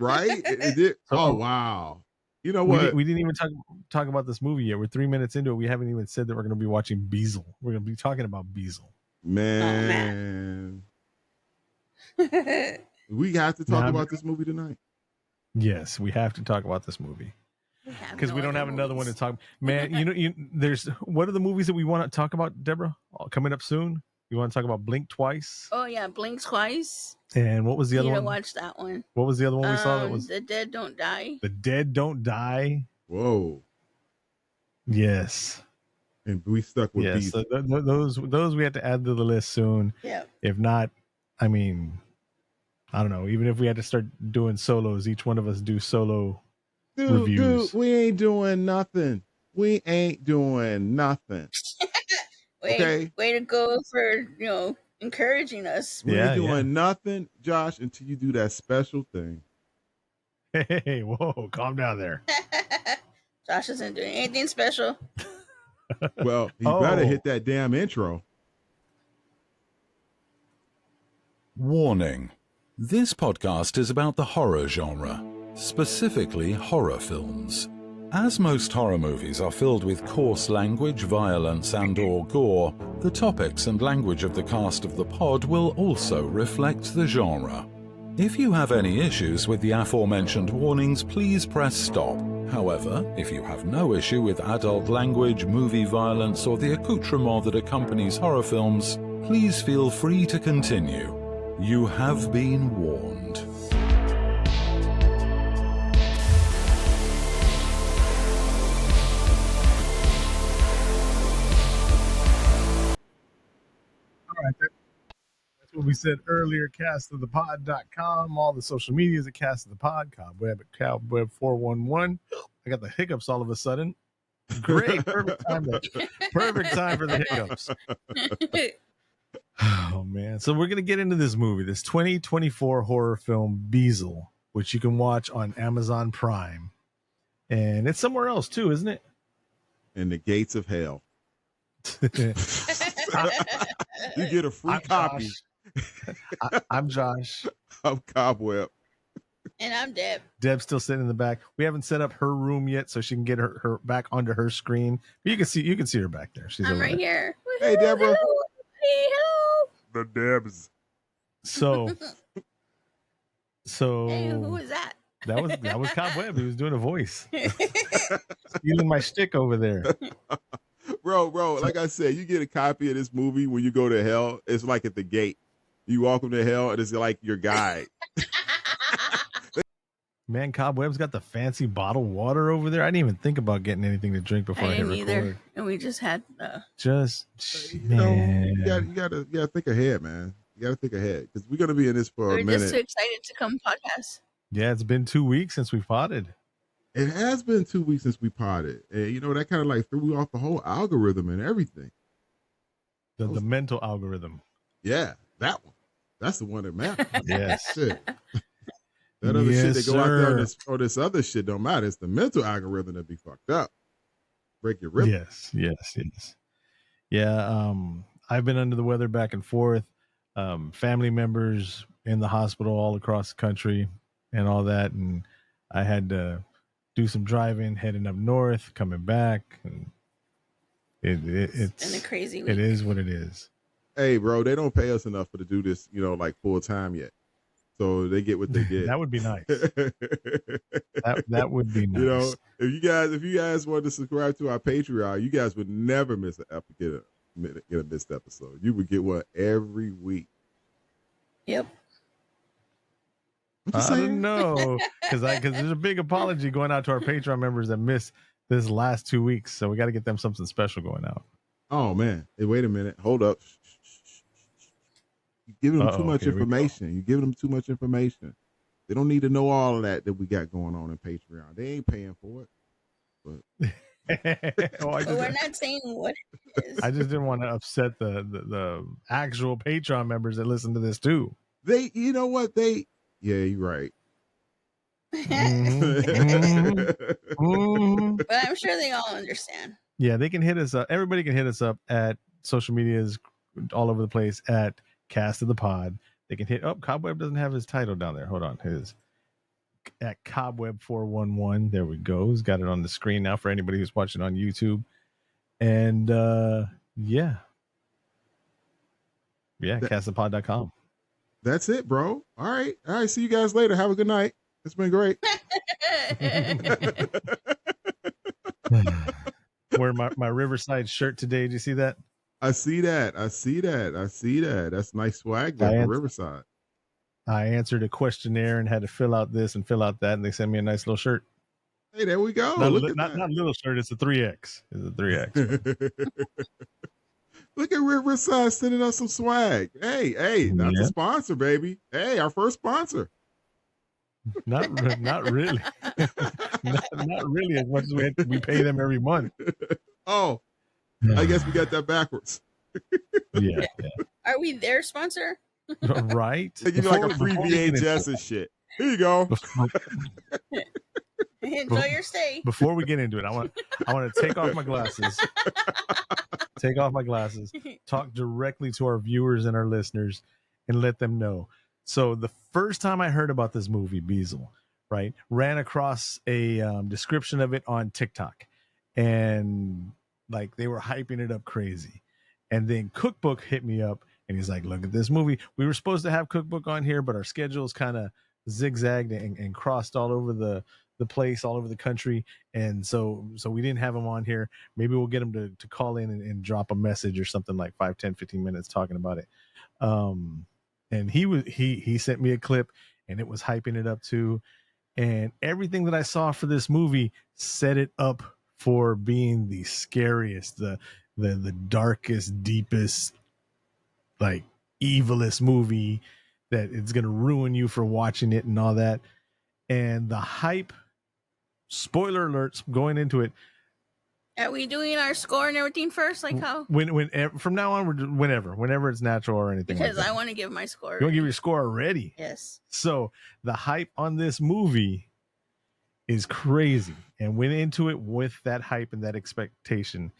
Right? It did. So, Oh wow! You know what? we didn't even talk about this movie yet. We're 3 minutes into it. We haven't even said that we're going to be watching BEEZEL. We're going to be talking about BEEZEL. Man, we have to talk about this movie tonight. Yes, we have to talk about this movie because we don't have another one to talk. Man, there's what are the movies that we want to talk about, Deborah? Coming up soon. You want to talk about Blink Twice? Oh yeah, Blink Twice. And what was the other one? Watch that one. What was the other one we saw? That was The Dead Don't Die. The Dead Don't Die. Whoa. Yes. And we stuck with these. So those we have to add to the list soon. Yeah. If not, I mean, I don't know. Even if we had to start doing solos, each one of us do solo reviews. Dude, we ain't doing nothing. We ain't doing nothing. Okay. Way to go for encouraging us. We ain't doing nothing, Josh, until you do that special thing. Hey, whoa, calm down there. Josh isn't doing anything special. Well, he better hit that damn intro. Warning. This podcast is about the horror genre, specifically horror films. As most horror movies are filled with coarse language, violence and/or gore, the topics and language of the cast of the pod will also reflect the genre. If you have any issues with the aforementioned warnings, please press stop. However, if you have no issue with adult language, movie violence, or the accoutrement that accompanies horror films, please feel free to continue. You have been warned. All right, that's what we said earlier. Castofthepod.com. All the social medias at Cast of the Pod. Cobweb at Cobweb 411. I got the hiccups all of a sudden. Great, perfect time for the hiccups. Oh man! So we're gonna get into this movie, this 2024 horror film BEEZEL, which you can watch on Amazon Prime, and it's somewhere else too, isn't it? In the gates of hell. You get a free copy. I'm Josh. I'm Cobweb. And I'm Deb. Deb's still sitting in the back. We haven't set up her room yet, so she can get her back onto her screen. But you can see her back there. She's I'm right there. Hey, Deborah. Hello. The Debs. So hey, who was that? That was Cobweb. He was doing a voice. Stealing my shtick over there. Bro, like I said, you get a copy of this movie when you go to hell. It's like at the gate. You welcome to hell, and it's like your guide. Man, Cobweb's got the fancy bottled water over there. I didn't even think about getting anything to drink before I hit record. Either. And we just had man. You gotta think ahead, man. You gotta think ahead because we're gonna be in this for a minute. We're just too excited to come podcast. Yeah, it's been 2 weeks since we potted. It has been 2 weeks since we potted, and that kind of like threw off the whole algorithm and everything. The mental algorithm. Yeah, that one. That's the one that matters. Yes. Shit. That other shit that go out there or this other shit don't matter. It's the mental algorithm that be fucked up. Break your rhythm. Yes. Yeah, I've been under the weather back and forth. Family members in the hospital all across the country and all that. And I had to do some driving, heading up north, coming back. And it's been a crazy week. It is what it is. Hey, bro, they don't pay us enough to do this, like full time yet. So they get what they get. That would be nice. that would be nice. If you guys wanted to subscribe to our Patreon, you guys would never miss get a missed episode. You would get one every week. Yep. I don't know because there's a big apology going out to our Patreon members that missed this last 2 weeks. So we got to get them something special going out. Oh man! Hey, wait a minute. Hold up. You're giving them too much information. You're giving them too much information. They don't need to know all of that we got going on in Patreon. They ain't paying for it. But we're not saying what it is. I just didn't want to upset the actual Patreon members that listen to this too. Yeah, you're right. But I'm sure they all understand. Yeah, they can hit us up. Everybody can hit us up at social medias all over the place at Cast of the Pod. They can hit Cobweb doesn't have his title down there. Hold on. at Cobweb 411. There we go. He's got it on the screen now for anybody who's watching on YouTube. And yeah, castthepod.com. That's it, bro. All right. See you guys later. Have a good night. It's been great. Wear my Riverside shirt today. Did you see that? I see that. That's nice swag there for Riverside. I answered a questionnaire and had to fill out this and fill out that, and they sent me a nice little shirt. Hey, there we go. Not that. Not a little shirt. It's a 3X. It's a 3X. Look at Riverside sending us some swag. Hey, that's a sponsor, baby. Hey, our first sponsor. Not really. not really as much as we pay them every month. Oh, I guess we got that backwards. Yeah. Are we their sponsor? Right. They give you like a free VHS and shit. Here you go. Enjoy your stay. Before we get into it, I want to take off my glasses. Talk directly to our viewers and our listeners and let them know. So the first time I heard about this movie, BEEZEL, right, ran across a description of it on TikTok, and like they were hyping it up crazy. And then Cookbook hit me up and he's like, look at this movie. We were supposed to have Cookbook on here, but our schedules kind of zigzagged and crossed all over the place, all over the country. And so we didn't have him on here. Maybe we'll get him to call in and drop a message or something, like 5, 10, 15 minutes talking about it. And he sent me a clip and it was hyping it up too. And everything that I saw for this movie set it up for being the scariest, the darkest, deepest, like evilest movie that it's going to ruin you for watching it and all that. And the hype, spoiler alerts going into it. Are we doing our score and everything first? Like how? When from now on, whenever it's natural or anything. Because like I want to give my score. You want to give your score already? Yes. So the hype on this movie is crazy, and went into it with that hype and that expectation.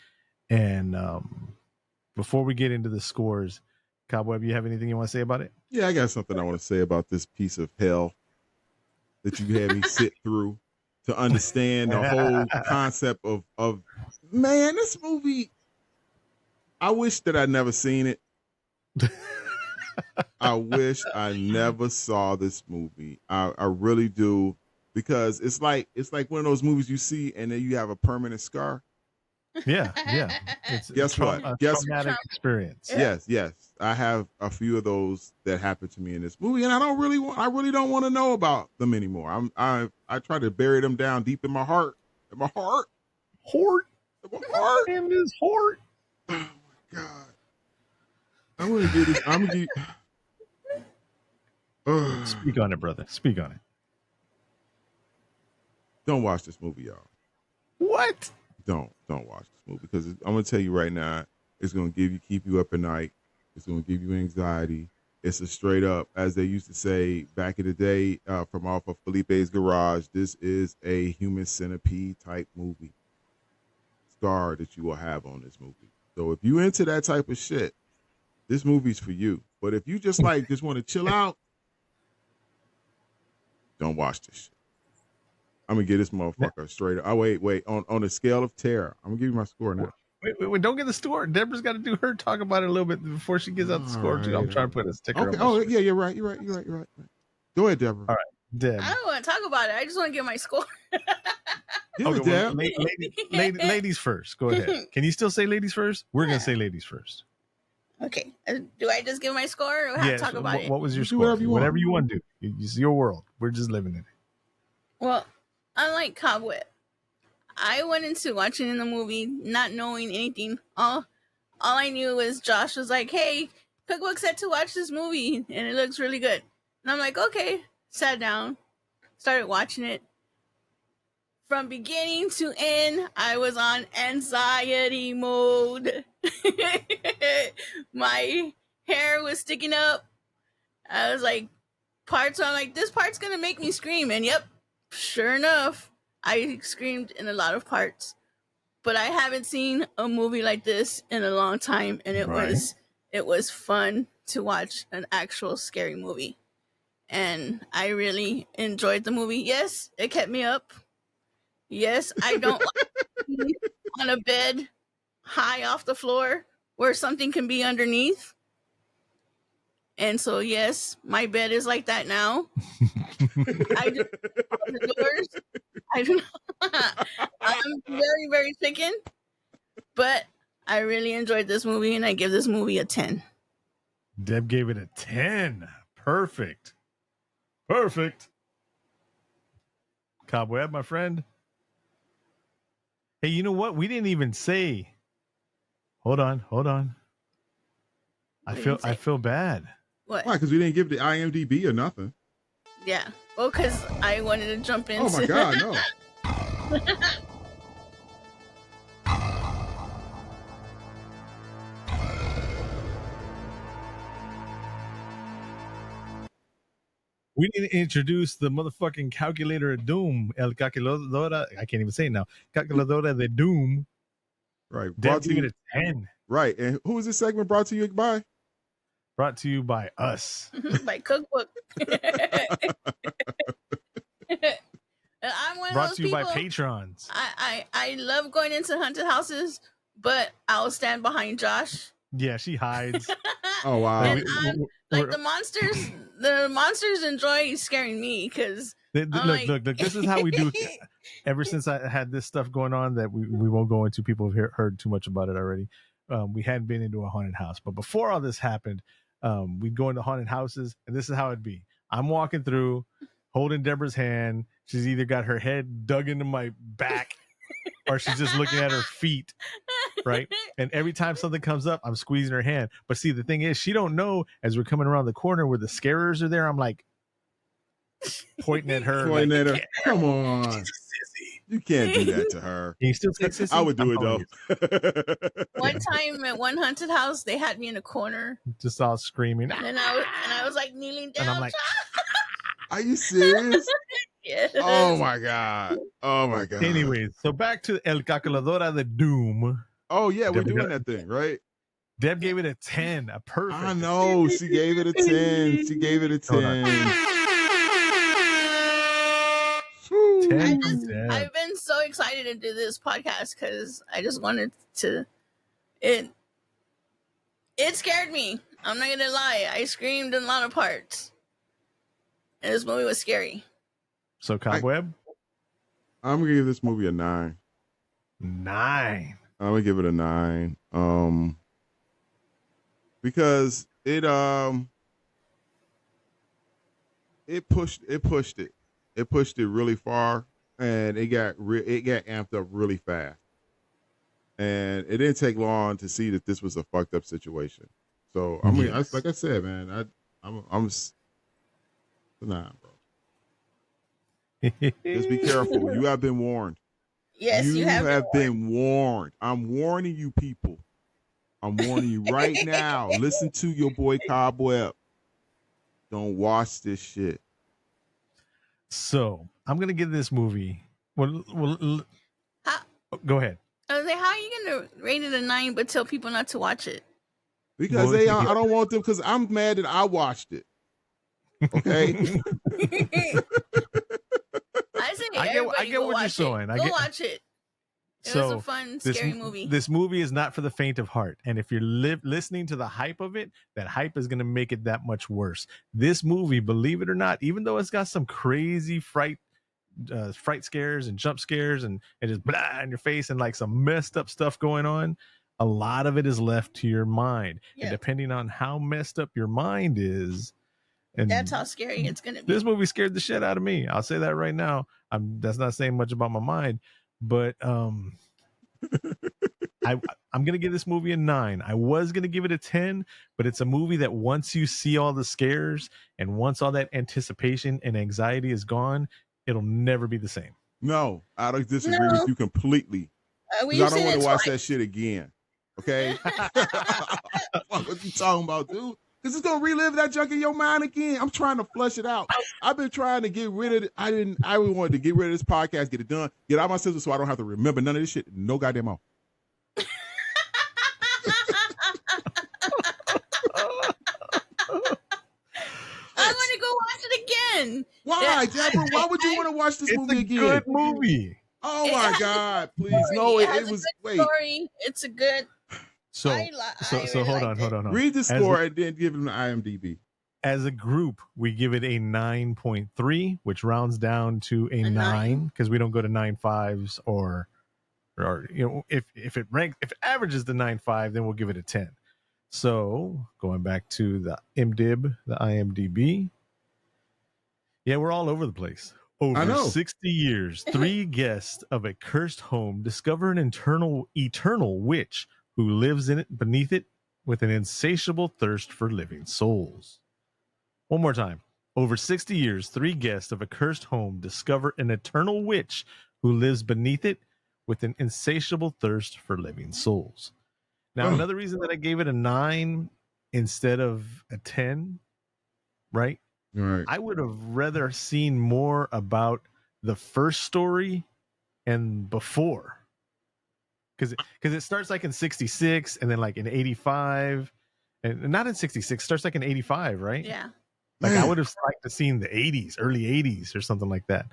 And before we get into the scores, Cobweb, you have anything you want to say about it? Yeah, I got something I want to say about this piece of hell that you had me sit through to understand the whole concept of man, this movie. I wish that I'd never seen it. I wish I never saw this movie. I really do, because it's like one of those movies you see and then you have a permanent scar. Yeah. Guess what? Traumatic experience. Yes. I have a few of those that happened to me in this movie, and I really don't want to know about them anymore. I try to bury them down deep in my heart. In my heart. In his heart. Oh my God. I'm gonna do this. Speak on it, brother. Speak on it. Don't watch this movie, y'all. What? Don't watch this movie, because I'm gonna tell you right now, it's gonna keep you up at night. It's gonna give you anxiety. It's a straight up, as they used to say back in the day, from off of Felipe's Garage. This is a human centipede type movie. Scar that you will have on this movie. So if you into that type of shit, this movie's for you. But if you just want to chill out, don't watch this shit. I'm gonna get this motherfucker straight up. Oh, wait. On a scale of terror, I'm gonna give you my score now. Wait, don't get the score. Deborah's got to do her talk about it a little bit before she gives out the score. Right. I'm trying to put a sticker. Okay. Oh, yeah, you're right. Go ahead, Deborah. All right, Deb. I don't want to talk about it. I just want to give my score. Deb. Ladies first. Go ahead. Can you still say ladies first? We're gonna say ladies first. Okay. Do I just give my score, or have to talk about it? What was your score? Whatever you want to do. It's your world. We're just living in it. Well, unlike Cobweb, I went into watching the movie not knowing anything. All I knew was Josh was like, hey, Cookbook said to watch this movie and it looks really good. And I'm like, okay. Sat down, started watching it. From beginning to end, I was on anxiety mode. My hair was sticking up. I was like, I'm like, this part's gonna make me scream. And yep, sure enough, I screamed in a lot of parts. But I haven't seen a movie like this in a long time, and it was fun to watch an actual scary movie. and I really enjoyed the movie. Yes, it kept me up. Yes, I don't like being on a bed high off the floor where something can be underneath. And so, yes, my bed is like that now. I do all the doors. I do not. I'm very, very chicken, but I really enjoyed this movie, and I give this movie a 10. Deb gave it a 10. Perfect. Perfect. Cobweb, my friend. Hey, you know what? We didn't even say. Hold on. I feel bad. What? Why? Because we didn't give the IMDb or nothing. Yeah. Well, because I wanted to jump into. Oh my God, no. We didn't introduce the motherfucking calculator of doom. El calculadora. I can't even say it now. Calculadora de doom. Right. Deb gave it a 10. Right. And who is this segment brought to you by? Brought to you by us. By Cookbook. I'm one Brought of those to you people. by patrons. I love going into haunted houses, but I'll stand behind Josh. Yeah, she hides. Oh wow. And like the monsters enjoy scaring me because look, this is how we do. Ever since I had this stuff going on that we won't go into, people have heard too much about it already. We hadn't been into a haunted house, but before all this happened, we'd go into haunted houses, and this is how it'd be. I'm walking through, holding Deborah's hand. She's either got her head dug into my back, or she's just looking at her feet, right? And every time something comes up, I'm squeezing her hand. But see, the thing is, she don't know as we're coming around the corner where the scarers are there. I'm like pointing at her. Pointing at her. Come on. You can't do that to her. Can you still say sissy? I would do it though. One time at one haunted house, they had me in a corner, just all screaming. and I was like kneeling down. And I'm like, are you serious? Yes. Oh my God. Oh my God. anyways, so back to El Calculadora de Doom. Oh yeah, we're Deb doing that thing, right? Deb gave it a 10, a perfect. I know. She gave it a 10. She gave it a 10. 10 from Deb. I've been so excited to do this podcast because I just wanted to. It scared me. I'm not gonna lie. I screamed in a lot of parts, and this movie was scary. So Cobweb, I'm gonna give this movie a 9. 9. I'm gonna give it a 9. Because it pushed it really far, and it got amped up really fast, and it didn't take long to see that this was a fucked up situation. So I mean, like I said, man, I'm nah, bro. Just be careful. You have been warned. Yes, you have been warned. I'm warning you, people. I'm warning you right now. Listen to your boy Cobweb. Don't watch this shit. So I'm gonna give this movie. Well, go ahead. I was like, how are you gonna rate it a 9 but tell people not to watch it? Because I don't want them. Because I'm mad that I watched it. Okay. I get what you're saying. Go watch it. It was a fun, scary movie. This movie is not for the faint of heart. And if you're listening to the hype of it, that hype is going to make it that much worse. This movie, believe it or not, even though it's got some crazy fright scares and jump scares and just blah in your face and like some messed up stuff going on, a lot of it is left to your mind. Yeah. And depending on how messed up your mind is, and that's how scary it's going to be. This movie scared the shit out of me. I'll say that right now. That's not saying much about my mind, but I'm going to give this movie a 9. I was going to give it a 10, but it's a movie that once you see all the scares and once all that anticipation and anxiety is gone, it'll never be the same. No, I don't disagree with you completely. I don't want to watch that shit again. Okay? What you talking about, dude? Because it's gonna relive that junk in your mind again. I'm trying to flush it out. I've been trying to get rid of it. I wanted to get rid of this podcast, get it done, get out my system so I don't have to remember none of this shit. No goddamn more. want to go watch it again. Why, Deborah? Why would you want to watch this movie again? It's a good movie. Oh my God! Please, no. It has It a was. good Wait. story. It's a good. So I so really hold on. Read the score and then give him the IMDb. As a group, we give it a 9.3, which rounds down to a 9 because we don't go to 9.5s or if it averages the 9.5, then we'll give it a 10. So going back to the IMDb, yeah, we're all over the place. Over 60 years, 3 guests of a cursed home discover an eternal witch who lives in it beneath it with an insatiable thirst for living souls. One more time. Over 60 years, 3 guests of a cursed home discover an eternal witch who lives beneath it with an insatiable thirst for living souls. Now, another reason that I gave it a 9 instead of a 10, right? Right. I would have rather seen more about the first story and before. Because it starts like in 66 and then like in 85. And not in 66, starts like in 85, right? Yeah. Like I would have liked to seen the 80s, early 80s or something like that.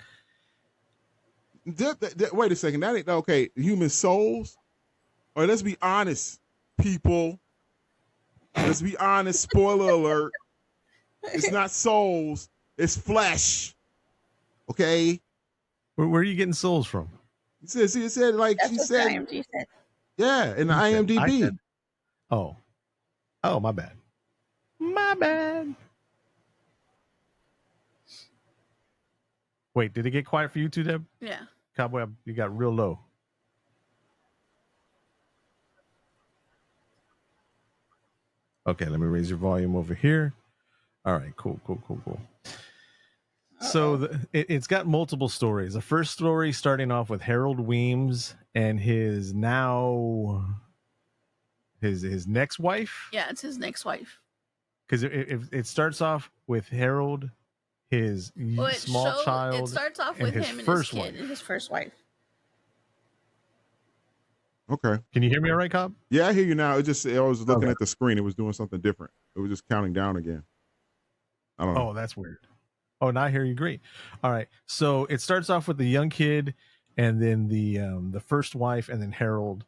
Wait a second. That ain't okay. Human souls? Or let's be honest, people. Let's be honest. Spoiler alert. It's not souls. It's flesh. Okay? Where are you getting souls from? It said like That's she what said. IMDb said. Yeah, in the IMDb. Oh, my bad. My bad. Wait, did it get quiet for you too, Deb? Yeah. Cobweb, you got real low. Okay, let me raise your volume over here. All right, cool. So it's got multiple stories. The first story starting off with Harold Weems and his next wife. Yeah, it's his next wife. Because it starts off with Harold, his small child. It starts off with him and his kid and his first wife. Okay. Can you hear me all right, Cobb? Yeah, I hear you now. I was looking at the screen. It was doing something different. It was just counting down again. I don't know. Oh, that's weird. Oh, now I hear you great. All right. So it starts off with the young kid and then the first wife and then Harold.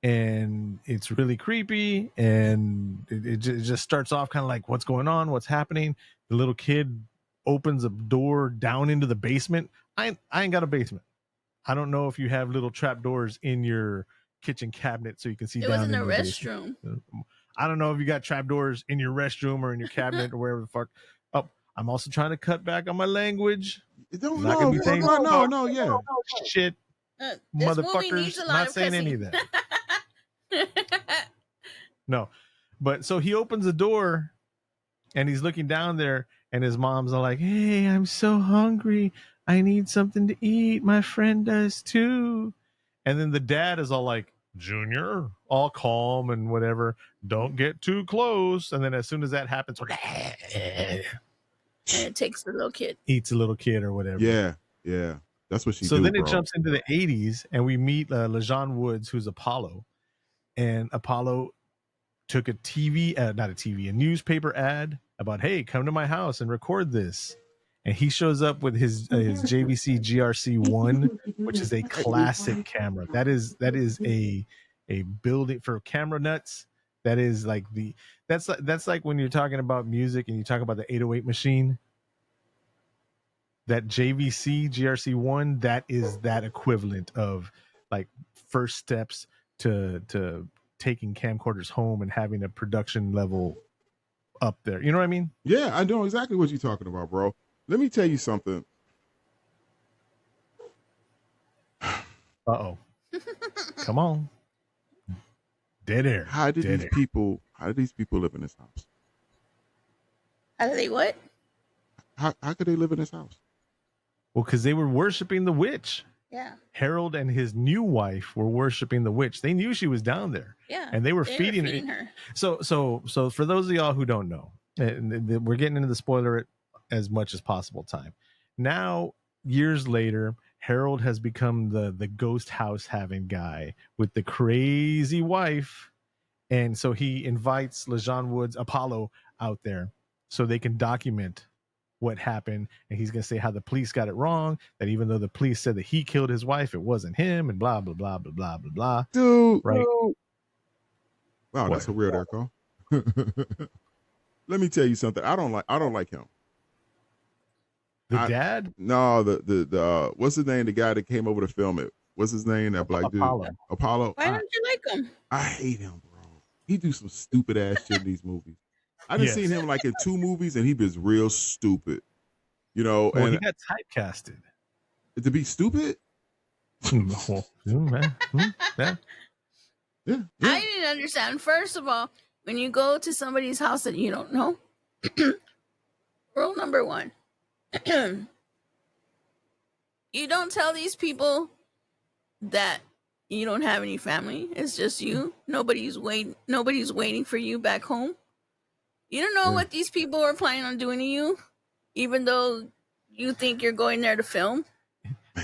And it's really creepy. And it just starts off kind of like, what's going on? What's happening? The little kid opens a door down into the basement. I ain't got a basement. I don't know if you have little trap doors in your kitchen cabinet so you can see down in the restroom. I don't know if you got trap doors in your restroom or in your cabinet or wherever the fuck. Oh, I'm also trying to cut back on my language. No, yeah. Shit, motherfuckers. Not saying any of that. No, but so he opens the door and he's looking down there and his mom's all like, hey, I'm so hungry. I need something to eat. My friend does too. And then the dad is all like, Junior, all calm and whatever. Don't get too close. And then as soon as that happens, and it takes the little kid. Eats a little kid or whatever. Yeah. That's what she So do, then bro. it jumps into the 80s and we meet LaJean Woods, who's Apollo. And Apollo took a newspaper ad about, hey, come to my house and record this. And he shows up with his JVC GRC1, which is a classic camera. That is a building for camera nuts. That is like that's like when you're talking about music and you talk about the 808 machine. That JVC GRC1, that is that equivalent of like first steps to taking camcorders home and having a production level up there. You know what I mean? Yeah, I know exactly what you're talking about, bro. Let me tell you something. Uh-oh. Come on. Dead air. How did these people live in this house? How do they what? How could they live in this house? Well, because they were worshiping the witch. Yeah. Harold and his new wife were worshiping the witch. They knew she was down there. Yeah. And they were feeding her. So for those of y'all who don't know, and we're getting into the spoiler as much as possible time. Now, years later, Harold has become the ghost house having guy with the crazy wife. And so he invites LaJean Woods, Apollo, out there so they can document what happened, and he's going to say how the police got it wrong, that even though the police said that he killed his wife, it wasn't him, and blah blah blah blah blah blah blah. Dude. Right? Wow, What? that's so real there, Cole. Let me tell you something. I don't like him. The dad? No, the what's his name? The guy that came over to film it. What's his name? That black Apollo. dude. Apollo. Why don't you like him? I hate him, bro. He do some stupid ass shit in these movies. I done seen him like in 2 movies, and he was real stupid. You know, Well, and he got typecasted. to be stupid. Yeah. I didn't understand. First of all, when you go to somebody's house that you don't know, rule number 1, you don't tell these people that you don't have any family. It's just you. Nobody's waiting for you back home. You don't know what these people are planning on doing to you, even though you think you're going there to film.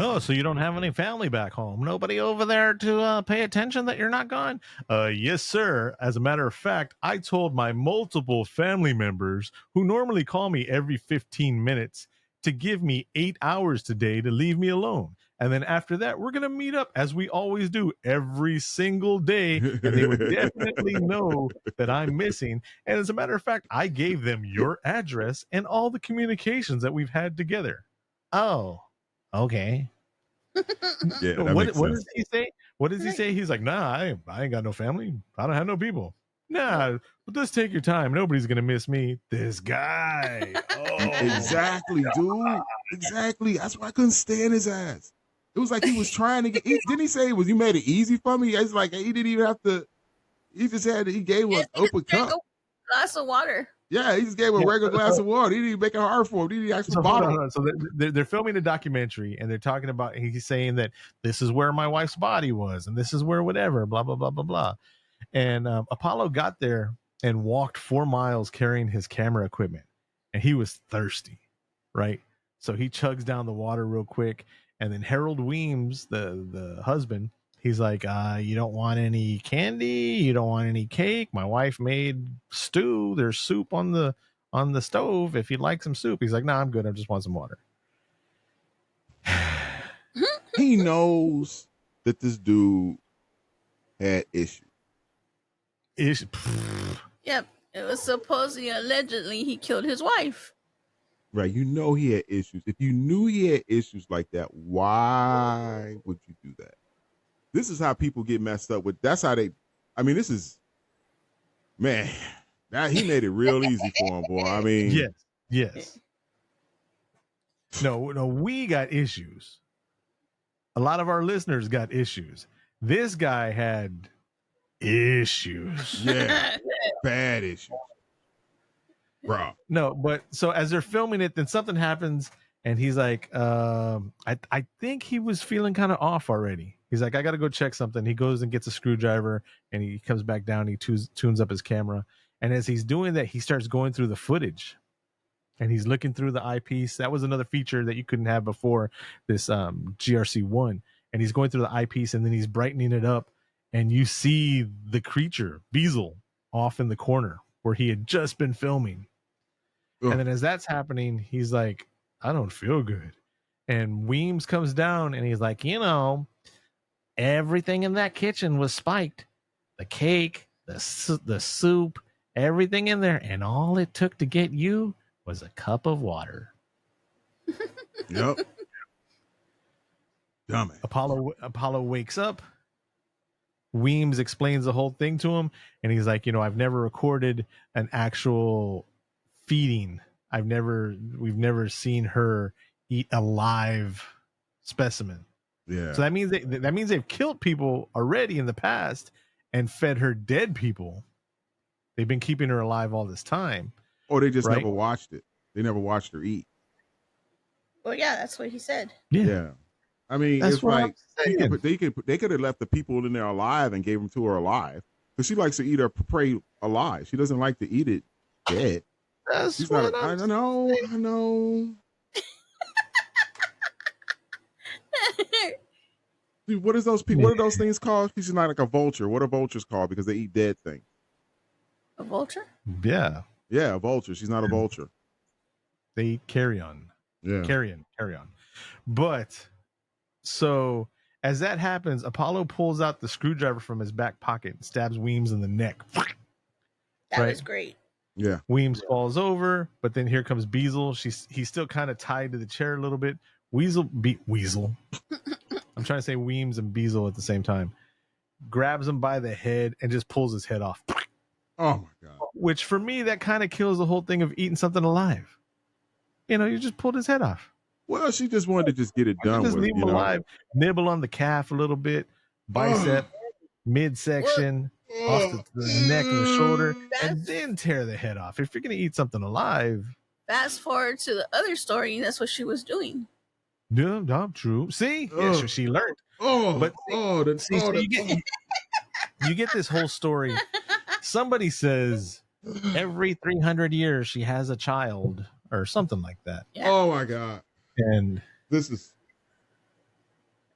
Oh, so you don't have any family back home? Nobody over there to pay attention that you're not gone? Yes, sir. As a matter of fact, I told my multiple family members who normally call me every 15 minutes to give me 8 hours today to leave me alone. And then after that, we're going to meet up as we always do every single day. And they would definitely know that I'm missing. And as a matter of fact, I gave them your address and all the communications that we've had together. Oh, okay. Yeah, What does he say? What does he say? He's like, nah, I ain't got no family. I don't have no people. Nah, but just take your time. Nobody's going to miss me. This guy. Oh, exactly, dude. Exactly. That's why I couldn't stand his ass. It was like he was trying to get. Didn't he say you made it easy for me? It's like he didn't even have to. He just he gave him an open cup. A glass of water. Yeah, he just gave him a regular glass of water. He didn't even make it hard for him. He didn't actually bottle. So they're filming a documentary, and they're talking about. He's saying that this is where my wife's body was, and this is where whatever, blah blah blah blah blah. And Apollo got there and walked 4 miles carrying his camera equipment, and he was thirsty, right? So he chugs down the water real quick, and then Harold Weems, the husband, he's like, you don't want any candy, you don't want any cake. My wife made stew. There's soup on the stove. If you'd like some soup. He's like, no, I'm good. I just want some water. He knows that this dude had issues. Yep. It was supposedly, allegedly, he killed his wife. Right. You know he had issues. If you knew he had issues like that, why would you do that? This is how people get messed up with. That's how they. I mean, this is. Man, now he made it real easy for him, boy. I mean. Yes. No, we got issues. A lot of our listeners got issues. This guy had issues. Yeah. Bad issues. Bro. No, but so as they're filming it, then something happens, and he's like, I think he was feeling kind of off already. He's like, I got to go check something. He goes and gets a screwdriver, and he comes back down. He tunes up his camera, and as he's doing that, he starts going through the footage, and he's looking through the eyepiece. That was another feature that you couldn't have before this GRC1. And he's going through the eyepiece, and then he's brightening it up, and you see the creature BEEZEL off in the corner where he had just been filming. And then as that's happening, he's like, I don't feel good. And Weems comes down and he's like, everything in that kitchen was spiked. The cake, the soup, everything in there. And all it took to get you was a cup of water. Yep. Dumb. Apollo wakes up. Weems explains the whole thing to him. And he's like, I've never recorded an actual feeding. We've never seen her eat a live specimen. Yeah. So that means they've killed people already in the past and fed her dead people. They've been keeping her alive all this time. Or they just never watched it. They never watched her eat. Well, yeah, that's what he said. Yeah. I mean, that's it's like they could have left the people in there alive and gave them to her alive, because she likes to eat her prey alive. She doesn't like to eat it dead. That's what I know. Dude, what is those people? What are those things called? She's not like a vulture. What are vultures called? Because they eat dead things. A vulture? Yeah. Yeah, a vulture. She's not a vulture. They eat carrion. Yeah. Carrion. But so as that happens, Apollo pulls out the screwdriver from his back pocket and stabs Weems in the neck. That was great. Yeah. Weems falls over, but then here comes BEEZEL. He's still kind of tied to the chair a little bit. Weasel. I'm trying to say Weems and BEEZEL at the same time. Grabs him by the head and just pulls his head off. Oh my God. Which for me, that kind of kills the whole thing of eating something alive. You just pulled his head off. Well, she just wanted to just get it done Just with. leave him alive. Nibble on the calf a little bit, bicep, midsection, off the neck and the shoulder, and then tear the head off. If you're going to eat something alive. Fast forward to the other story, that's what she was doing. No, true. See? Yeah, she learned. You get this whole story. Somebody says every 300 years she has a child or something like that. Yeah. Oh my God. And this is.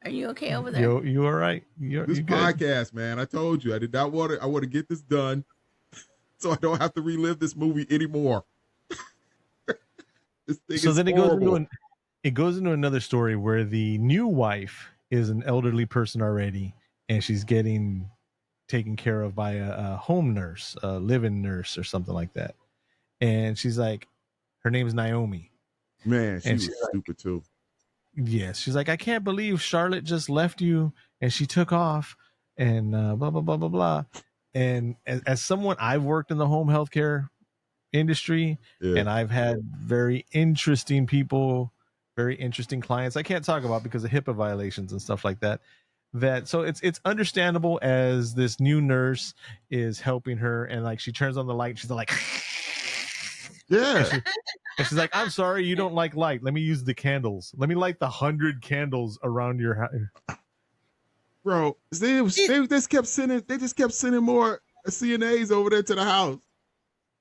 Are you okay over there? You all right? This podcast, man. I told you I did not want to. I want to get this done, so I don't have to relive this movie anymore. This thing so is then horrible. it goes into another story where the new wife is an elderly person already, and she's getting taken care of by a home nurse, a live-in nurse, or something like that. And she's like, her name is Naomi. Man, she was stupid too. Yes, she's like, I can't believe Charlotte just left you and she took off and blah blah blah blah blah. And as someone, I've worked in the home healthcare industry, and I've had very interesting people, very interesting clients. I can't talk about because of HIPAA violations and stuff like that. So it's understandable as this new nurse is helping her, and like she turns on the light, she's like, yeah. And she's like, I'm sorry, you don't like light. Let me use the candles. Let me light the 100 candles around your house. Bro, they just kept sending more CNAs over there to the house.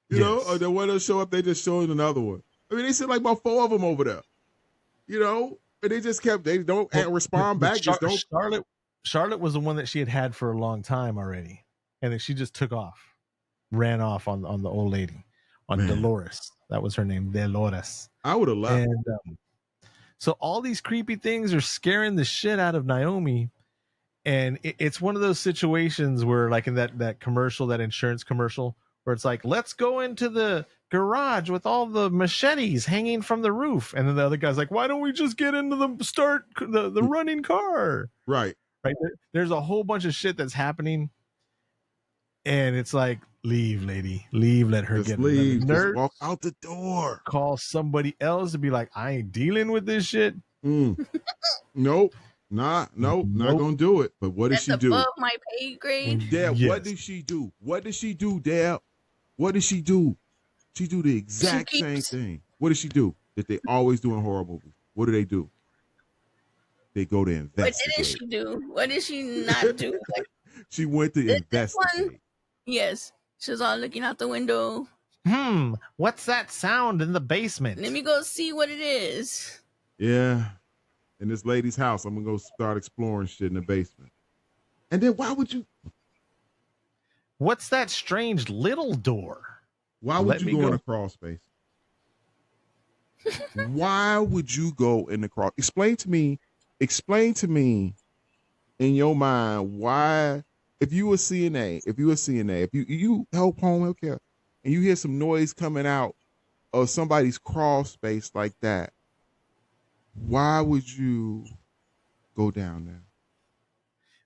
You know, or the one that show up, they just showed another one. I mean, they sent like about 4 of them over there. And they just kept, they don't respond back. Charlotte was the one that she had for a long time already. And then she just took off, ran off on the old lady, on Dolores. That was her name, Dolores. I would have left. And so all these creepy things are scaring the shit out of Naomi. And it's one of those situations where, like in that commercial, that insurance commercial, where it's like, let's go into the garage with all the machetes hanging from the roof. And then the other guy's like, why don't we just get into the running car? Right. There's a whole bunch of shit that's happening. And it's like, leave, lady, leave. Let her just get leave. Nurse, just walk out the door. Call somebody else to be like, I ain't dealing with this shit. Nope. Not gonna do it. But what did she do? Above my pay grade. Dad, what did she do? Dad? What did she do? She do the exact same thing. What did she do that they always do in horror movies? What do? They go to investigate. What didn't she do? What did she not do? She went to investigate. Yes. She was all looking out the window. What's that sound in the basement? Let me go see what it is. Yeah. In this lady's house, I'm going to go start exploring shit in the basement. And then why would you? What's that strange little door? Why would you go in a crawl space? Why would you go in the crawl? Explain to me in your mind why, if you a CNA, if you help home health care and you hear some noise coming out of somebody's crawl space like that, why would you go down there?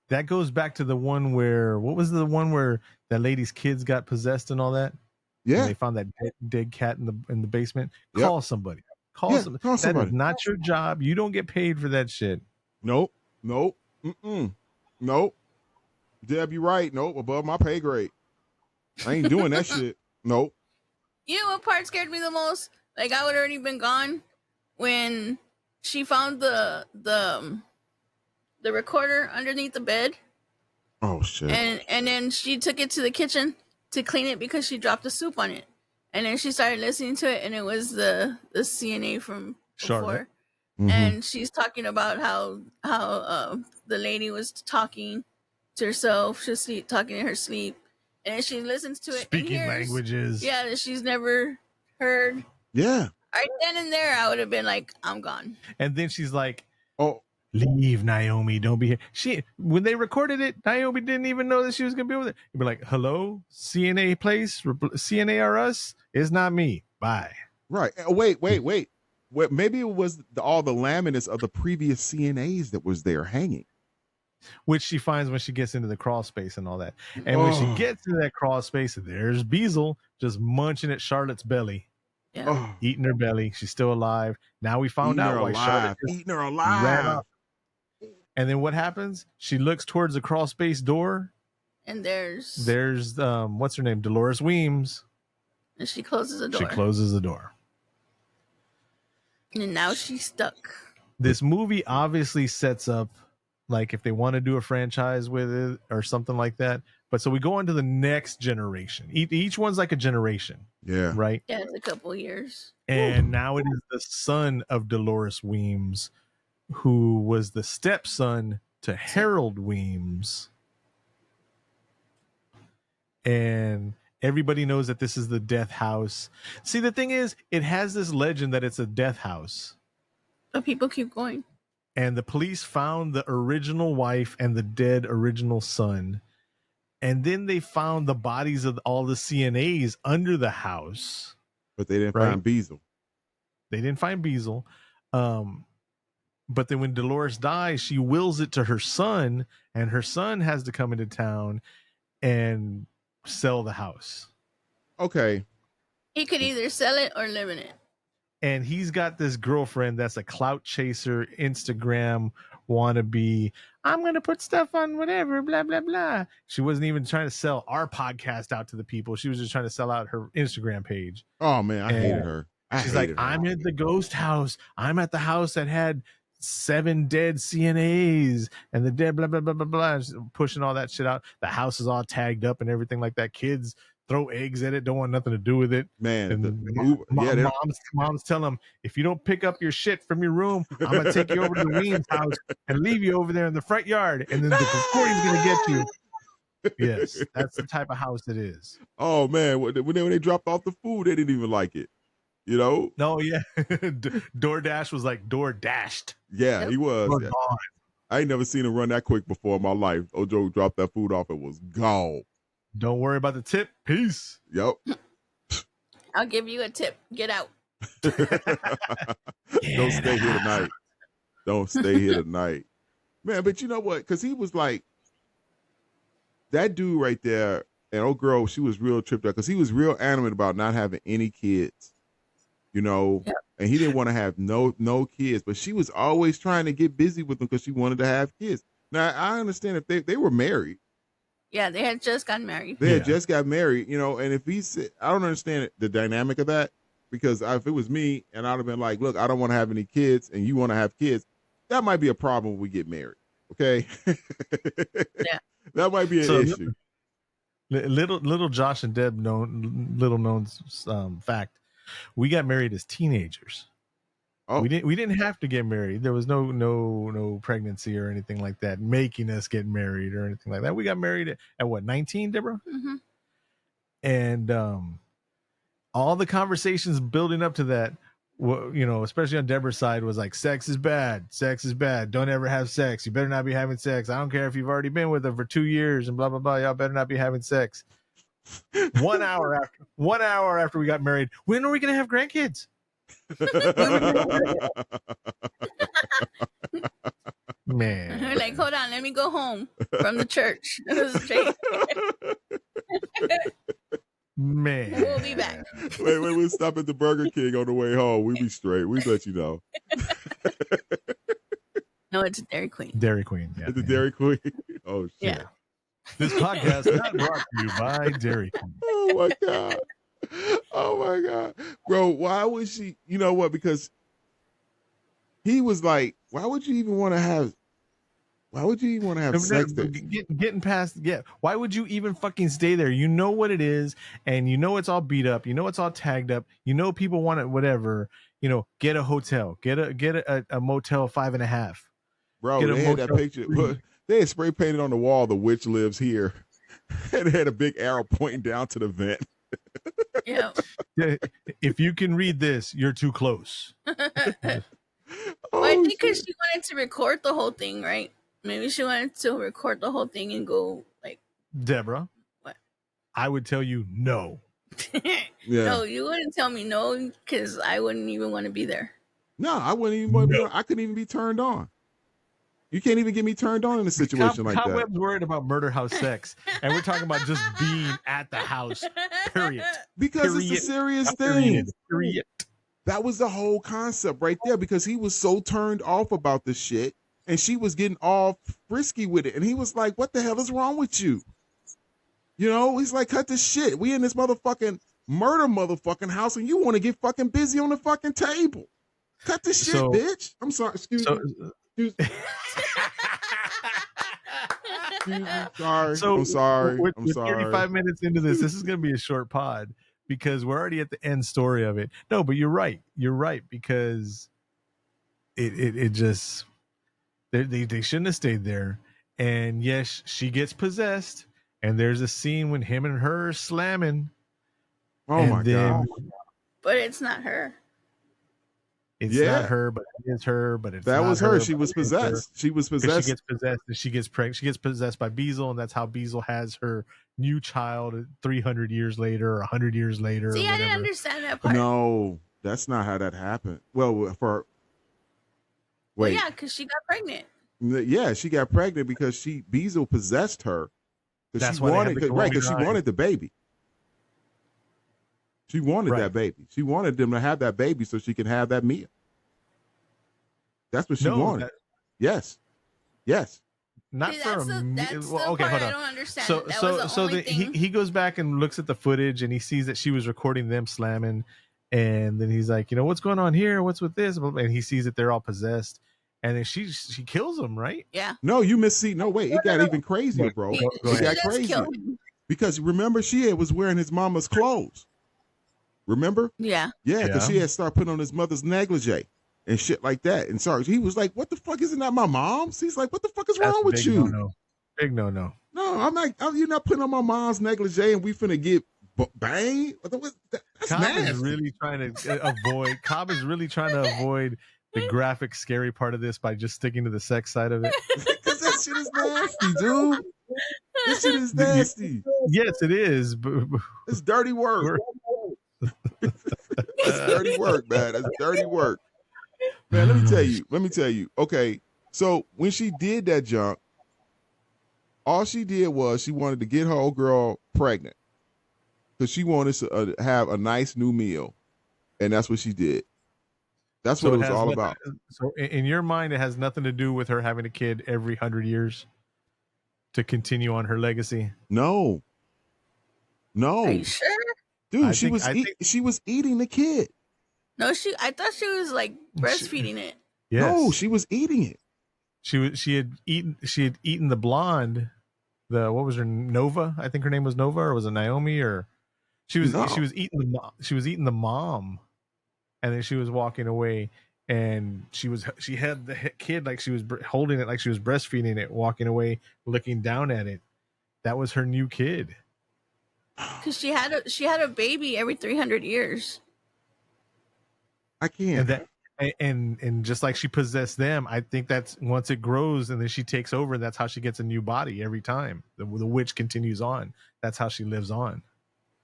That goes back to the one where, what was the one where that lady's kids got possessed and all that? Yeah. And they found that dead cat in the basement. Call somebody. Call somebody. That is not your job. You don't get paid for that shit. Nope. Nope. Deb, you right. Nope. Above my pay grade. I ain't doing that shit. Nope. You know what part scared me the most? Like, I would already been gone when she found the recorder underneath the bed. Oh shit. And then she took it to the kitchen to clean it because she dropped the soup on it. And then she started listening to it, and it was the CNA from before. Mm-hmm. And she's talking about how the lady was talking to herself. She's talking in her sleep. And she listens to it. Speaking languages. Yeah, that she's never heard. Yeah. Right then and there, I would have been like, I'm gone. And then she's like, Oh, leave, Naomi. Don't be here. When they recorded it, Naomi didn't even know that she was gonna be over there. You'd be like, hello, CNA place, CNA are us. It's not me. Bye. right. Wait. Maybe it was all the laminates of the previous CNAs that was there hanging. Which she finds when she gets into the crawl space and all that. And when she gets into that crawl space, there's BEEZEL just munching at Charlotte's belly. Yeah. Eating her belly. She's still alive. Now we found out why Charlotte eating her ran alive. off. And then what happens? She looks towards the crawl space door. And there's what's her name? Dolores Weems. And she closes the door. She closes the door. And now she's stuck. This movie obviously sets up, like, if they want to do a franchise with it or something like that. But so we go on to the next generation. Each one's like a generation. Yeah. Right? Yeah, it's a couple years. And now it is the son of Dolores Weems, who was the stepson to Harold Weems. And everybody knows that this is the death house. See, the thing is, it has this legend that it's a death house. But people keep going. And the police found the original wife and the dead original son. And then they found the bodies of all the CNAs under the house. But they didn't find BEEZEL. They didn't find BEEZEL. But then when Dolores dies, she wills it to her son, and her son has to come into town and sell the house. Okay. He could either sell it or live in it. And he's got this girlfriend that's a clout chaser, Instagram wannabe. I'm going to put stuff on whatever, blah, blah, blah. She wasn't even trying to sell our podcast out to the people. She was just trying to sell out her Instagram page. Oh, man, I hated her. She's like, I'm at the ghost house. I'm at the house that had 7 dead CNAs and the dead blah, blah, blah, blah, blah. She's pushing all that shit out. The house is all tagged up and everything like that. Kids throw eggs at it, don't want nothing to do with it. Man, and moms tell them, if you don't pick up your shit from your room, I'm gonna take you over to the Weems house and leave you over there in the front yard, and then the recording's gonna get you. Yes, that's the type of house it is. Oh man, when they dropped off the food, they didn't even like it. You know? No, yeah. DoorDash was like door dashed. Yeah, he was. Yeah. I ain't never seen him run that quick before in my life. Ojo dropped that food off, it was gone. Don't worry about the tip. Peace. Yep. I'll give you a tip. Get out. Don't stay here tonight. Don't stay here tonight. Man, but you know what? Because he was like, that dude right there, and old girl, she was real tripped out because he was real adamant about not having any kids, you know, and he didn't want to have no kids, but she was always trying to get busy with him because she wanted to have kids. Now, I understand if they were married. Yeah, they had just gotten married. They had just got married, you know, and if he said, I don't understand the dynamic of that, because if it was me and I'd have been like, look, I don't want to have any kids and you want to have kids, that might be a problem when we get married. Okay. Yeah. That might be an issue. Little Josh and Deb little known fact. We got married as teenagers. Oh. We didn't have to get married. There was no pregnancy or anything like that making us get married or anything like that. We got married at what, 19, Deborah? Mm-hmm. And all the conversations building up to that, you know, especially on Deborah's side, was like, sex is bad. Sex is bad. Don't ever have sex. You better not be having sex. I don't care if you've already been with her for 2 years and blah, blah, blah. Y'all better not be having sex. 1 hour after we got married, when are we going to have grandkids? Man, We're like, hold on, let me go home from the church. Man, we'll be back. Wait, we'll stop at the Burger King on the way home. We'll be straight. We'll let you know. No, it's Dairy Queen. Dairy Queen, yeah. It's the Dairy Queen. Oh shit. Yeah. This podcast is not brought to you by Dairy Queen. Oh my god. Oh my god, bro! Why would she? You know what? Because he was like, "Why would you even want to have? Why would you even want to have sex there?" Getting past, yeah. Why would you even fucking stay there? You know what it is, and you know it's all beat up. You know it's all tagged up. You know people want it, whatever. You know, get a hotel, get a motel 5.5. Bro, they had that picture. They had spray painted on the wall, "The witch lives here," and they had a big arrow pointing down to the vent. Yeah. If you can read this, you're too close. I Oh think because shit. she wanted to record the whole thing, right? Maybe she wanted to record the whole thing and go like, Deborah, what? I would tell you no. Yeah. No, you wouldn't tell me no because I wouldn't even want to be there. No, I wouldn't even want to be No. on. I couldn't even be turned on. You can't even get me turned on in a situation like that. Cobweb's worried about murder house sex, and we're talking about just being at the house. Period. Because it's a Period. serious Not thing. Period. That was the whole concept right there, because he was so turned off about the shit, and she was getting all frisky with it, and he was like, "What the hell is wrong with you?" You know, he's like, "Cut this shit. We in this motherfucking motherfucking house, and you want to get fucking busy on the fucking table. Cut this shit, bitch." I'm sorry. Excuse me. Excuse me. Sorry. I'm sorry. With I'm sorry. 35 minutes into this is going to be a short pod because we're already at the end story of it. No, but you're right. You're right, because it just they shouldn't have stayed there. And yes, she gets possessed, and there's a scene when him and her are slamming. Oh my god. But it's not her. It's not her, but it is her. But it's that not was her. She was possessed. She was possessed. She gets possessed, and she gets pregnant. She gets possessed by BEEZEL, and that's how BEEZEL has her new child 300 years later, or 100 years later. See, or I didn't whatever. understand that part. No, that's not how that happened. Well, Well, yeah, because she got pregnant. Yeah, she got pregnant because BEEZEL possessed her. That's she why they had wanted, the right? Because she glowing eye. wanted the baby. She wanted Right. that baby. She wanted them to have that baby so she can have that meal. That's what she wanted. Yes. Not See, for that's a that's well, the okay, part hold I on. don't understand. So That was the so only thing. he goes back and looks at the footage, and he sees that she was recording them slamming, and then he's like, what's going on here? What's with this? And he sees that they're all possessed, and then she kills them, right? Yeah. No, you missed. See, no, wait. It got even crazier, bro. Go It ahead. got She does crazier kill him. because remember she was wearing his mama's clothes. Remember? Yeah. Yeah, because Yeah. she had started putting on his mother's negligee and shit like that. And sorry, he was like, "What the fuck? Isn't that my mom's?" He's like, "What the fuck is That's wrong with big you?" no. Big no. No, I'm like, you're not putting on my mom's negligee and we finna get banged. That's Cobb nasty. is really trying to avoid. Cobb is really trying to avoid the graphic, scary part of this by just sticking to the sex side of it. Because that shit is nasty, dude. This shit is nasty. Yes, it is. But It's dirty work. That's dirty work, man. That's dirty work. Man, let me tell you. Okay, so when she did that junk, all she did was she wanted to get her old girl pregnant because she wanted to have a nice new meal, and that's what she did. That's what it was all about. So in your mind, it has nothing to do with her having a kid every 100 years to continue on her legacy. No. Are you sure? Dude, she was eating the kid. No, I thought she was like breastfeeding it. Yes. No, she was eating it. She had eaten the blonde. What was her, Nova? I think her name was Nova, or was it Naomi? Or she was eating the mom, and then she was walking away, and she had the kid like she was holding it like she was breastfeeding it, walking away, looking down at it. That was her new kid. Because she had a baby every 300 years. I can't. And just like she possessed them, I think that's once it grows and then she takes over, and that's how she gets a new body every time. The witch continues on. That's how she lives on.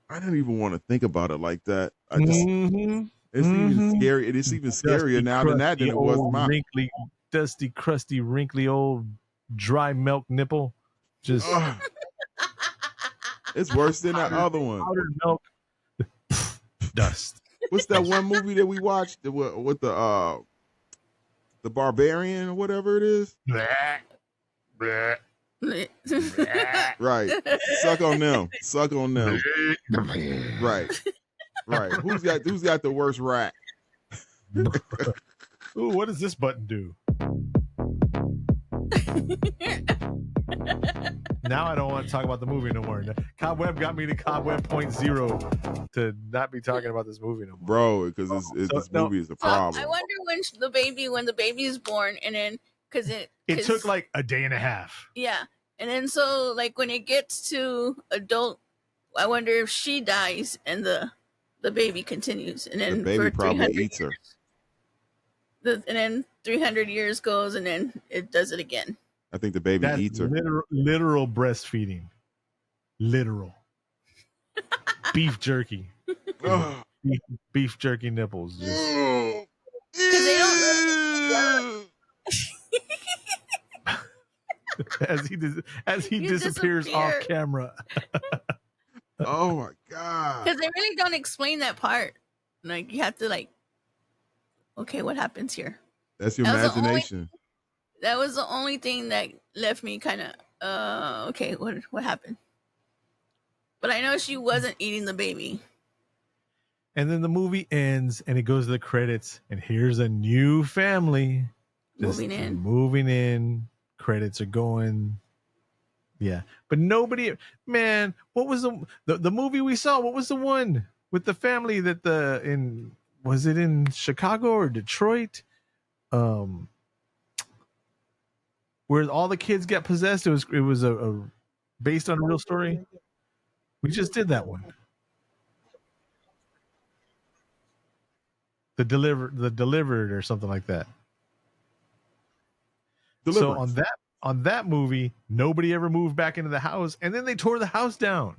I didn't even want to think about it like that. I just it's even scary. It is even scarier now than it was mine. Wrinkly, dusty, crusty, wrinkly old dry milk nipple. Just it's worse than that other one. Powdered milk. Dust. What's that one movie that we watched with the Barbarian or whatever it is? Right. Suck on them. Right. Who's got the worst rack? Ooh, what does this button do? Now I don't want to talk about the movie no more. Cobweb got me to Cobweb 0.0 to not be talking about this movie no more. Bro, because this movie is a problem. I wonder when the baby is born, and then because it took like a day and a half. Yeah, and then so like when it gets to adult, I wonder if she dies and the the baby continues, and The then baby for probably 300 eats her. years, and then 300 years goes, and then it does it again. I think the baby That's eats her. literal breastfeeding. Literal. Beef jerky. Ugh. Beef jerky nipples. Just Because they don't. as he You disappears off disappear. camera. Oh my god! Because they really don't explain that part. Like, you have to, like, okay, what happens here? That's your That was the only- imagination. That was the only thing that left me kind of, okay, what happened? But I know she wasn't eating the baby. And then the movie ends and it goes to the credits, and here's a new family just moving in. Credits are going. Yeah. But nobody, man, what was the movie we saw? What was the one with the family that was it in Chicago or Detroit? Where all the kids got possessed. It was a based on a real story. We just did that one. The delivered or something like that. So on that movie, nobody ever moved back into the house, and then they tore the house down.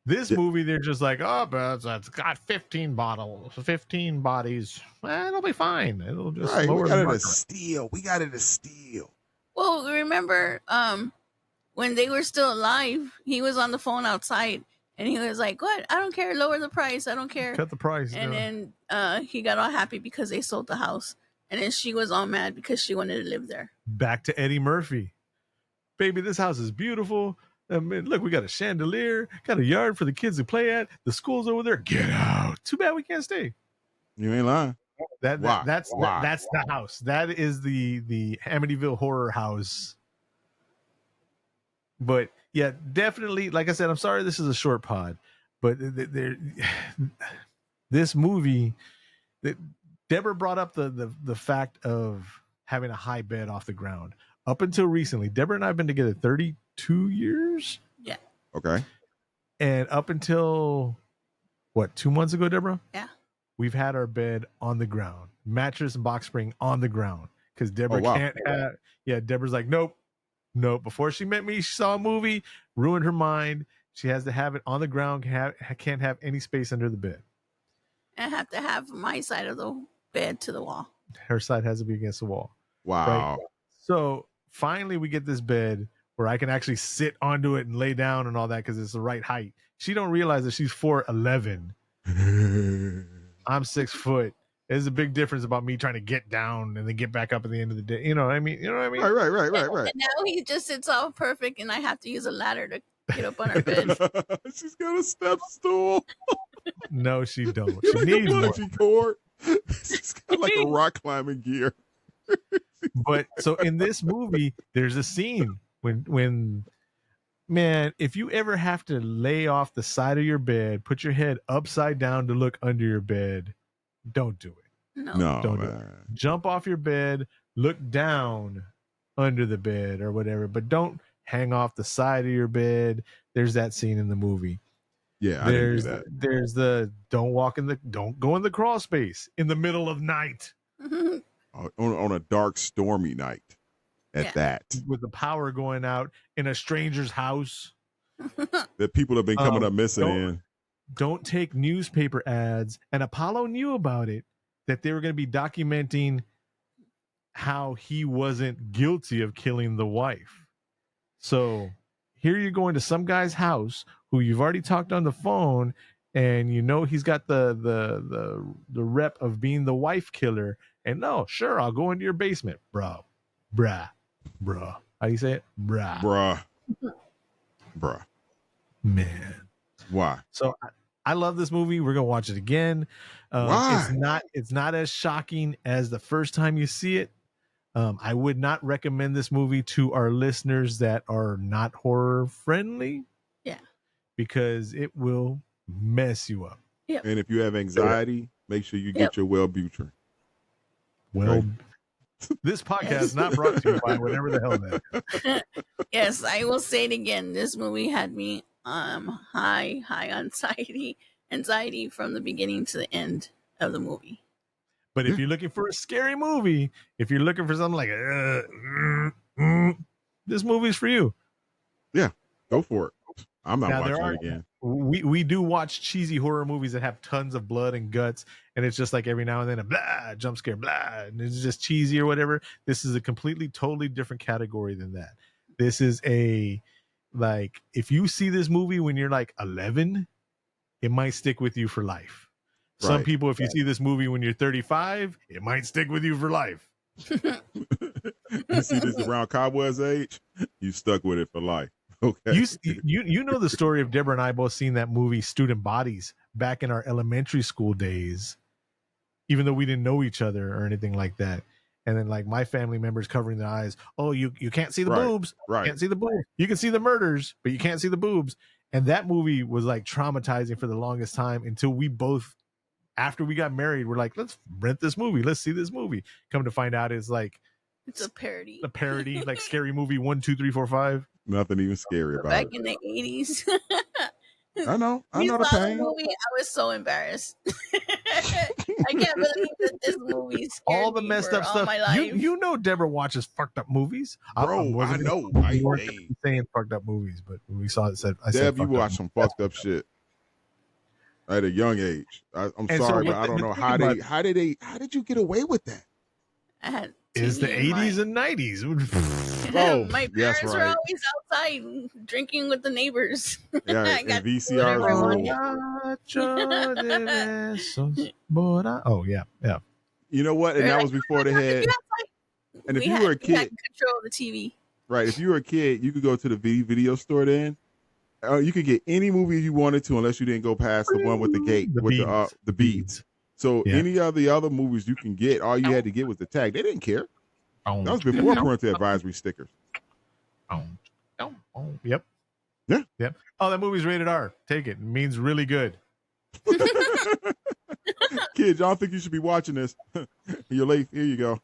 This movie, they're just like, oh, but it's got 15 bodies. It'll be fine. It'll just lower we the got it mark to steal. We got it to steal. Well, remember, when they were still alive, he was on the phone outside, and he was like, "What? I don't care. Lower the price. I don't care. Cut the price." And then he got all happy because they sold the house, and then she was all mad because she wanted to live there. Back to Eddie Murphy. Baby, this house is beautiful. I mean, look, we got a chandelier, got a yard for the kids to play at. The school's over there. Get out. Too bad we can't stay. You ain't lying. That's the house. That is the Amityville horror house. But yeah, definitely. Like I said, I'm sorry this is a short pod, but this movie, Deborah brought up the fact of having a high bed off the ground. Up until recently, Deborah and I have been together 32 years. Yeah. Okay. And up until 2 months ago, Deborah? Yeah. We've had our bed on the ground, mattress and box spring on the ground, because Deborah can't have. Yeah, Deborah's like, nope. Before she met me, she saw a movie, ruined her mind. She has to have it on the ground. Can't have any space under the bed. I have to have my side of the bed to the wall. Her side has to be against the wall. Wow. Right? So finally, we get this bed where I can actually sit onto it and lay down and all that because it's the right height. She don't realize that she's 4'11". I'm 6 foot. There's a big difference about me trying to get down and then get back up at the end of the day. You know what I mean? Right. And now he just sits all perfect, and I have to use a ladder to get up on our bed. She's got a step stool. No, she don't. She She like needs a one. bungee cord. She's got like a rock climbing gear. But so in this movie, there's a scene when man, if you ever have to lay off the side of your bed, put your head upside down to look under your bed, don't do it. No, Don't do man. it. Jump off your bed, look down under the bed or whatever, but don't hang off the side of your bed. There's that scene in the movie. Yeah, I didn't do that. There's the don't go in the crawl space in the middle of night On a dark, stormy night at that. with the power going out in a stranger's house. That people have been coming up missing in. Don't take newspaper ads. And Apollo knew about it, that they were going to be documenting how he wasn't guilty of killing the wife. So here you're going to some guy's house who you've already talked on the phone, and you know he's got the rep of being the wife killer. And no, sure, I'll go into your basement, bruh. How do you say it? Bruh. Man. Why? So I love this movie. We're gonna watch it again. Why? It's not as shocking as the first time you see it. I would not recommend this movie to our listeners that are not horror friendly. Yeah. Because it will mess you up. Yep. And if you have anxiety, make sure you get your Wellbutrin. Well, this podcast is not brought to you by whatever the hell that is. Yes, I will say it again. This movie had me high anxiety, anxiety from the beginning to the end of the movie. But if you're looking for a scary movie, if you're looking for something like this movie's for you. Yeah, go for it. I'm not Now, watching it again. We do watch cheesy horror movies that have tons of blood and guts, and it's just like every now and then a blah jump scare, blah, and it's just cheesy or whatever. This is a completely, totally different category than that. This is a, like, if you see this movie when you're like 11, it might stick with you for life. Some Right. people, if you see this movie when you're 35, it might stick with you for life. You see this around Cobweb's age, you stuck with it for life. Okay. You know the story of Deborah and I both seen that movie Student Bodies back in our elementary school days, even though we didn't know each other or anything like that. And then like my family members covering their eyes. Oh, you can't see the boobs. Right. Can't see the boobs. You can see the murders, but you can't see the boobs. And that movie was like traumatizing for the longest time until we both, after we got married, we're like, let's rent this movie. Let's see this movie. Come to find out, it's like It's a parody. a parody, like Scary Movie 1, 2, 3, 4, 5. Nothing even scary about Back it. in the 80s. I know the You saw the pain. movie, I was so embarrassed. I can't believe that this movie scared All the me messed for up all stuff. my life. You know Deborah watches fucked up movies. Bro, I know. We weren't saying fucked up movies, but when we saw it, I said Deb, you fucked up watch some fucked up shit at a young age. I'm And so, sorry, but but I don't know think about how did you get away with that? I had Is the TV in 80s and 90s. Oh, my yes, parents were right. always outside drinking with the neighbors. Yeah, I and got to do VCRs whatever I rule. Oh yeah. You know what? And that was before they had. And if you were a we had kid, control of the TV. right? If you were a kid, you could go to the video store then. You could get any movie you wanted to, unless you didn't go past the one with the gate with the beads. So any of the other movies you can get, all you had to get was the tag. They didn't care. That was before parental advisory stickers. Yep. Yeah. Yep. Oh, that movie's rated R. Take it. It means really good. Kids, y'all think you should be watching this. You're late. Here you go.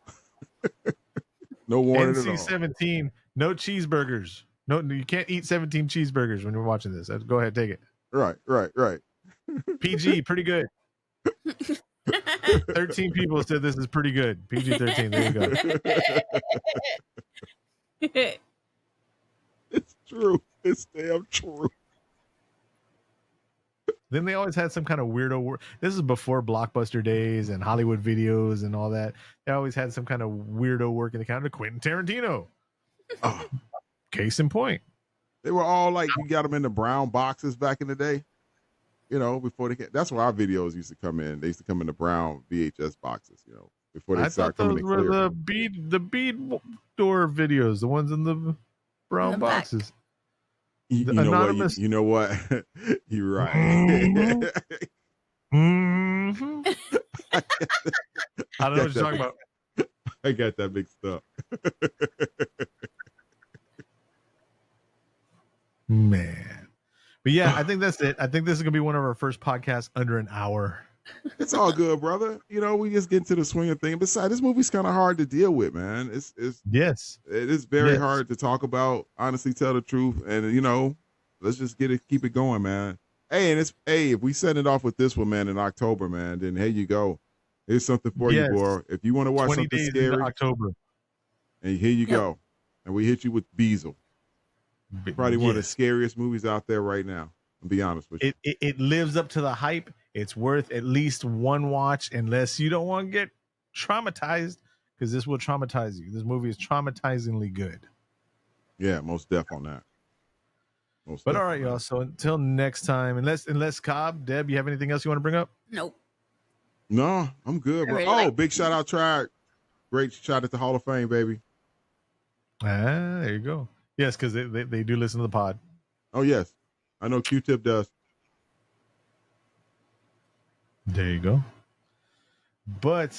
No warning at all. NC-17. No cheeseburgers. No, you can't eat 17 cheeseburgers when you're watching this. Go ahead, take it. Right. PG, pretty good. 13 people said this is pretty good. PG-13. There you go. It's true. It's damn true. Then they always had some kind of weirdo. This is before Blockbuster days and Hollywood videos and all that. They always had some kind of weirdo working the counter. Quentin Tarantino. Oh, case in point. They were all like, you got them in the brown boxes back in the day. You know, before they that's where our videos used to come in. They used to come in the brown VHS boxes, you know, before they started coming in clear. The bead door videos, the ones in the brown boxes. You know what? You're right. Mm-hmm. I don't know what you're talking about. I got that mixed up. Man. But yeah, I think that's it. I think this is going to be one of our first podcasts under an hour. It's all good, brother. You know, we just get into the swing of things. Besides, this movie's kind of hard to deal with, man. It is very hard to talk about, honestly, tell the truth. And, you know, let's just keep it going, man. Hey, and if we set it off with this one, man, in October, man, then here you go. Here's something for you, boy. If you want to watch 20 something days scary, into October. And here you go. And we hit you with BEEZEL. Probably one of the scariest movies out there right now. I'll be honest with you. It lives up to the hype. It's worth at least one watch, unless you don't want to get traumatized, because this will traumatize you. This movie is traumatizingly good. Yeah, most def on that. But all right, y'all. So until next time, unless Cobb, Deb, you have anything else you want to bring up? Nope. No, I'm good, bro. Big shout out, Triad. Great shout at the Hall of Fame, baby. Ah, there you go. Yes, because they do listen to the pod. Oh, yes. I know Q-Tip does. There you go. But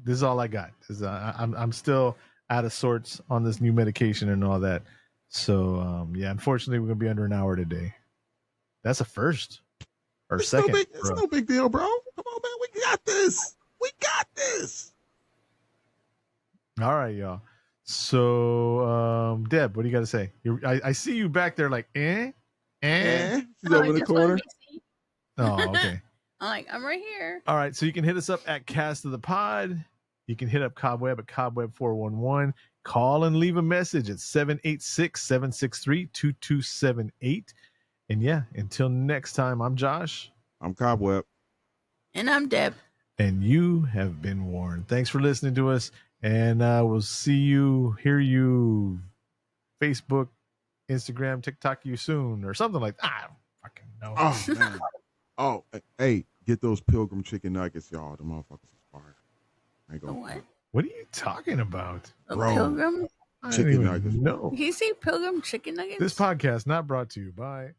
this is all I got. I'm still out of sorts on this new medication and all that. So, unfortunately, we're going to be under an hour today. That's a first. Or second. It's no big deal, bro. Come on, man. We got this. All right, y'all. So, Deb, what do you got to say? I see you back there like, She's over in the corner. Oh, okay. I'm like, I'm right here. All right. So you can hit us up at Cast of the Pod. You can hit up Cobweb at Cobweb411. Call and leave a message at 786-763-2278. And yeah, until next time, I'm Josh. I'm Cobweb. And I'm Deb. And you have been warned. Thanks for listening to us. And we'll see you, hear you, Facebook, Instagram, TikTok you soon, or something like that. I don't fucking know. Oh, man. Oh, hey, get those Pilgrim chicken nuggets, y'all. The motherfuckers is fire. I go. What? What are you talking about? A Bro. pilgrim? I Chicken don't even nuggets. know. Did he say pilgrim chicken nuggets? This podcast not brought to you by